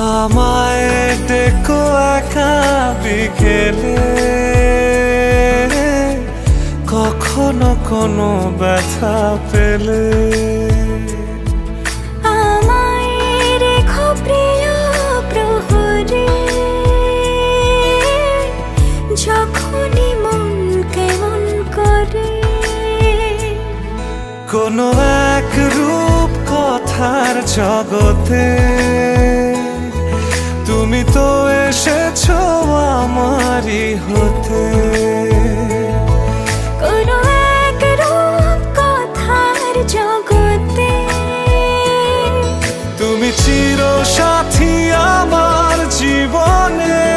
আমায় ডেকো একা বিকেলে, কখনো কোনো ব্যথা পেলে। আমায় রেখো প্রিয় প্রহরে, যখনই মন কেমন করে। কোনো এক রূপ কথার জগতে তুমি তো এসেছো আমারই হতে। কোনো এক রূপ কথার জগতে তুমি চির সাথী আমার জীবনে।